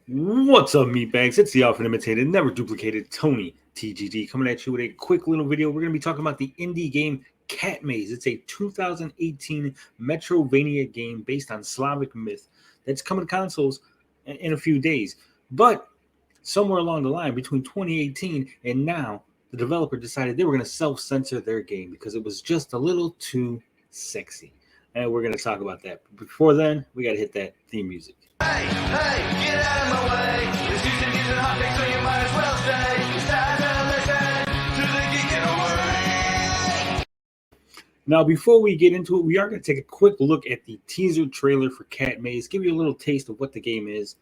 What's up, meatbags? It's the often imitated, never duplicated Tony TGG coming at you with a quick little video. We're going to be talking about the indie game Catmaze. It's a 2018 MetroidVania game based on Slavic myth that's coming to consoles in a few days. But somewhere along the line, between 2018 and now, the developer decided they were going to self-censor their game because it was just a little too sexy. And we're going to talk about that. But before then, we got to hit that theme music. Hey, get out of my way. This music isn't hot mix, so you might as well stay. It's time to listen to the geeking away. Now, before we get into it, we are going to take a quick look at the teaser trailer for Catmaze, give you a little taste of what the game is.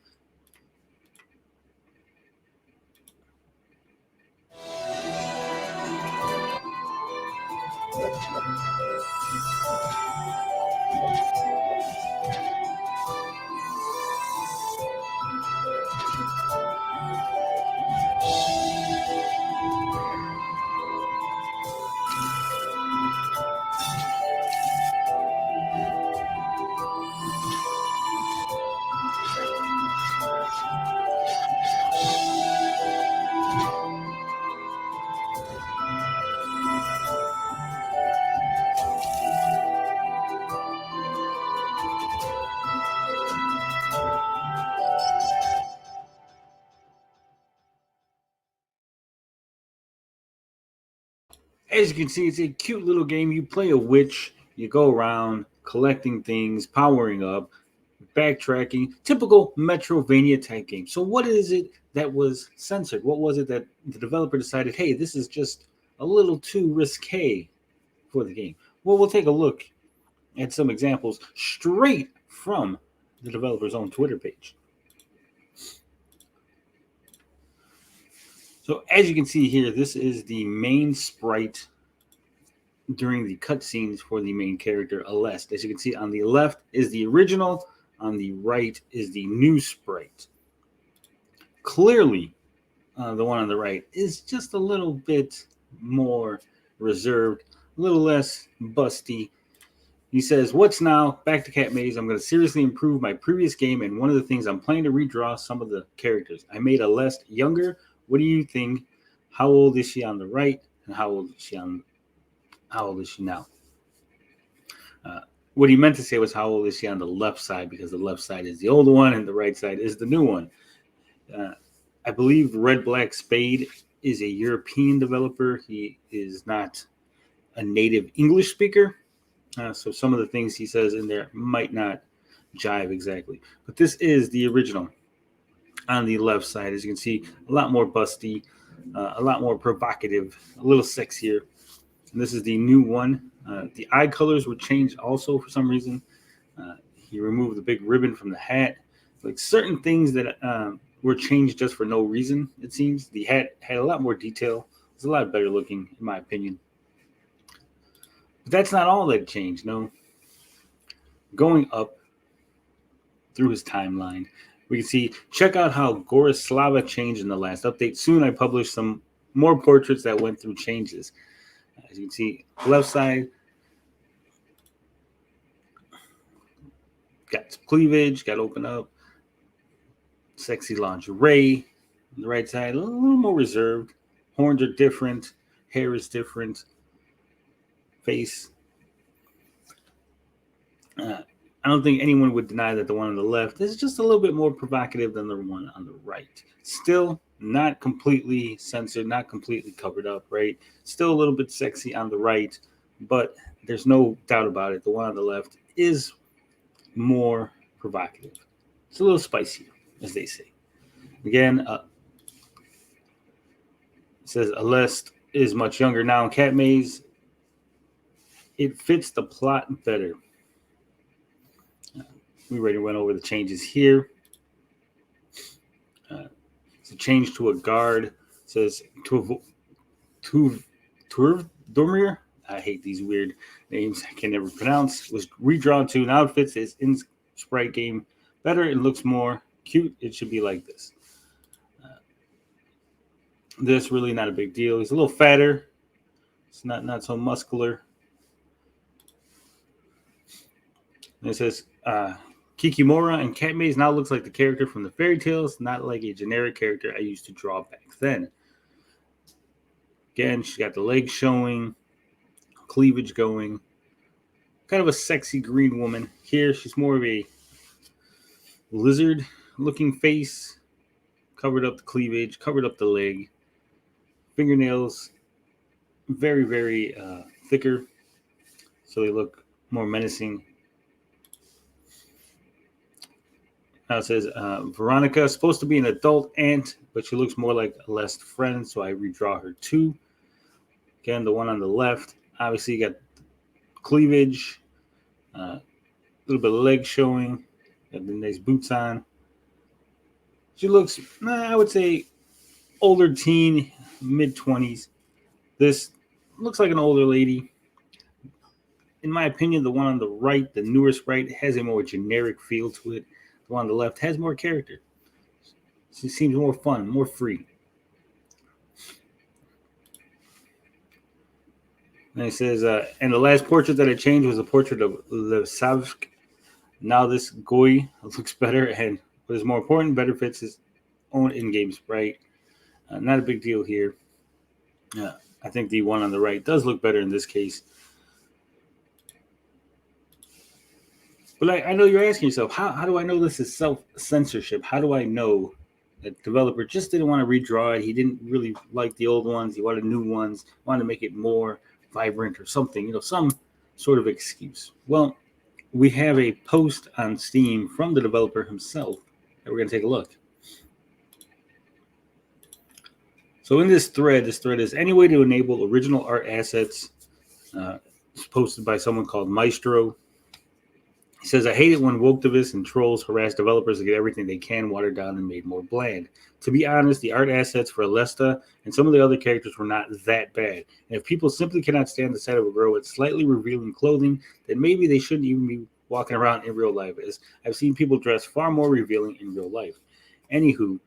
As you can see, it's a cute little game. You play a witch, you go around collecting things, powering up, backtracking, typical Metrovania type game. So what is it that was censored? What was it that the developer decided, hey, this is just a little too risque for the game? Well, we'll take a look at some examples straight from the developer's own Twitter page. So as you can see here, this is the main sprite during the cutscenes for the main character, Aleste. As you can see, on the left is the original, on the right is the new sprite. Clearly, the one on the right is just a little bit more reserved, a little less busty. He says, "What's now? Back to Catmaze. I'm going to seriously improve my previous game, and one of the things I'm planning to redraw some of the characters. I made Aleste younger. What do you think? How old is she on the right, and how old is she now?" What he meant to say was how old is she on the left side, because the left side is the old one and the right side is the new one. I believe Red Black Spade is a European developer. He is not a native English speaker. So some of the things he says in there might not jive exactly. But this is the original on the left side. As you can see, a lot more busty, a lot more provocative, a little sexier. And this is the new one. The eye colors were changed also for some reason. He removed the big ribbon from the hat. Like certain things that were changed just for no reason, it seems. The hat had a lot more detail. It was a lot better looking, in my opinion. But that's not all that changed, no. Going up through his timeline, we can see, check out how Gorislava changed in the last update. Soon I published some more portraits that went through changes. As you can see, left side, got some cleavage, got to open up. Sexy lingerie. On the right side, a little more reserved. Horns are different. Hair is different. Face. I don't think anyone would deny that the one on the left is just a little bit more provocative than the one on the right. Still not completely censored, not completely covered up, right? Still a little bit sexy on the right, but there's no doubt about it. The one on the left is more provocative. It's a little spicier, as they say. Again, it says Aleste is much younger now in Catmaze. It fits the plot better. We already went over the changes here. It's a change to a guard. It says Turvdormir. I hate these weird names I can never pronounce. Was redrawn to. Now it fits his in sprite game better. It looks more cute. It should be like this. This really not a big deal. He's a little fatter. It's not so muscular. And it says Kikimora and Catmaze now looks like the character from the fairy tales, not like a generic character I used to draw back then. Again, she's got the legs showing, cleavage going. Kind of a sexy green woman. Here, she's more of a lizard-looking face. Covered up the cleavage, covered up the leg. Fingernails, very, very thicker. So they look more menacing. Now it says, Veronica is supposed to be an adult ant, but she looks more like a last friend, so I redraw her too. Again, the one on the left, obviously you got cleavage, a little bit of leg showing, got the nice boots on. She looks, I would say, older teen, mid-20s. This looks like an older lady. In my opinion, the one on the right, the newer sprite, has a more generic feel to it. The one on the left has more character. She seems more fun, more free. And it says, and the last portrait that I changed was a portrait of Levsavsk. Now this Goy looks better, and what is more important, better fits his own in-game sprite. Not a big deal here. I think the one on the right does look better in this case. But I know you're asking yourself, how do I know this is self-censorship? How do I know that the developer just didn't want to redraw it? He didn't really like the old ones. He wanted new ones, wanted to make it more vibrant or something, some sort of excuse. Well, we have a post on Steam from the developer himself that we're going to take a look. So in this thread is any way to enable original art assets. It's posted by someone called Maestro. He says, I hate it when wokeactivists and trolls harass developers to get everything they can watered down and made more bland. To be honest, the art assets for Alesta and some of the other characters were not that bad. And if people simply cannot stand the sight of a girl with slightly revealing clothing, then maybe they shouldn't even be walking around in real life, as I've seen people dress far more revealing in real life. Anywho,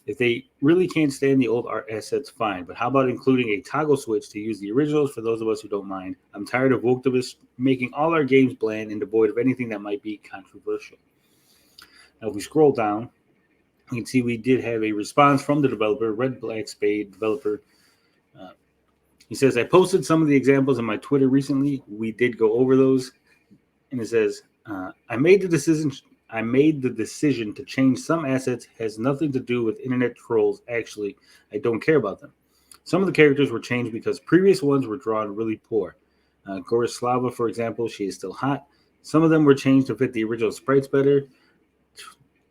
if they really can't stand the old art assets, fine. But how about including a toggle switch to use the originals for those of us who don't mind? I'm tired of wokeactivists making all our games bland and devoid of anything that might be controversial. Now, if we scroll down, you can see we did have a response from the developer, Red Black Spade developer. He says, I posted some of the examples on my Twitter recently. We did go over those. And it says, I made the decision to change some assets. Has nothing to do with internet trolls. Actually, I don't care about them. Some of the characters were changed because previous ones were drawn really poor. Gorislava, for example, she is still hot. Some of them were changed to fit the original sprites better,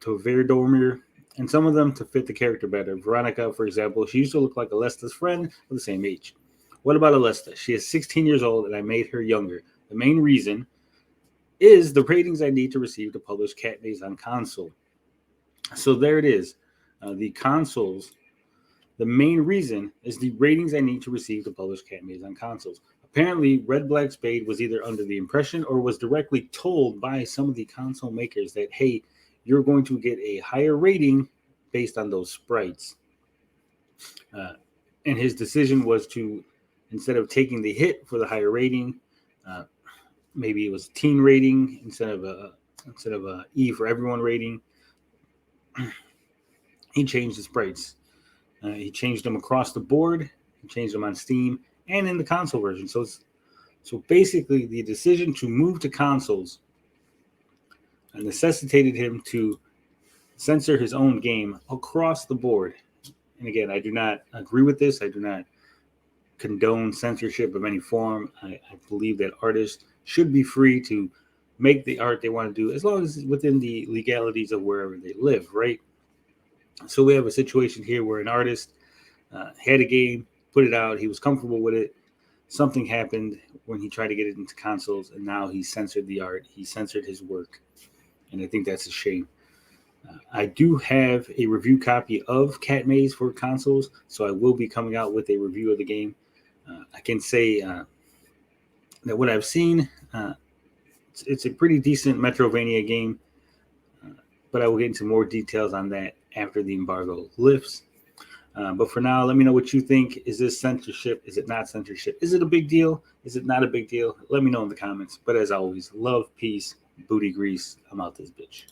to Verdomir, and some of them to fit the character better. Veronica, for example, she used to look like Alesta's friend of the same age. What about Alesta? She is 16 years old, and I made her younger. The main reason is the ratings I need to receive to publish Catmaze on console. So there it is. The consoles, the main reason is the ratings I need to receive to publish Catmaze on consoles. Apparently, Red Black Spade was either under the impression or was directly told by some of the console makers that, hey, you're going to get a higher rating based on those sprites. And his decision was to, instead of taking the hit for the higher rating, maybe it was teen rating instead of a E for everyone rating. He changed the sprites. He changed them across the board. He changed them on Steam and in the console version. So basically, the decision to move to consoles necessitated him to censor his own game across the board. And again, I do not agree with this. I do not condone censorship of any form. I believe that artists should be free to make the art they want to do as long as it's within the legalities of wherever they live, right? So we have a situation here where an artist had a game, put it out, he was comfortable with it. Something happened when he tried to get it into consoles, and now he censored the art. He censored his work, and I think that's a shame. I do have a review copy of Catmaze for consoles, so I will be coming out with a review of the game. I can say that what I've seen, it's a pretty decent MetroidVania game, but I will get into more details on that after the embargo lifts. But for now, let me know what you think. Is this censorship? Is it not censorship? Is it a big deal? Is it not a big deal? Let me know in the comments. But as always, love, peace, booty grease. I'm out this bitch.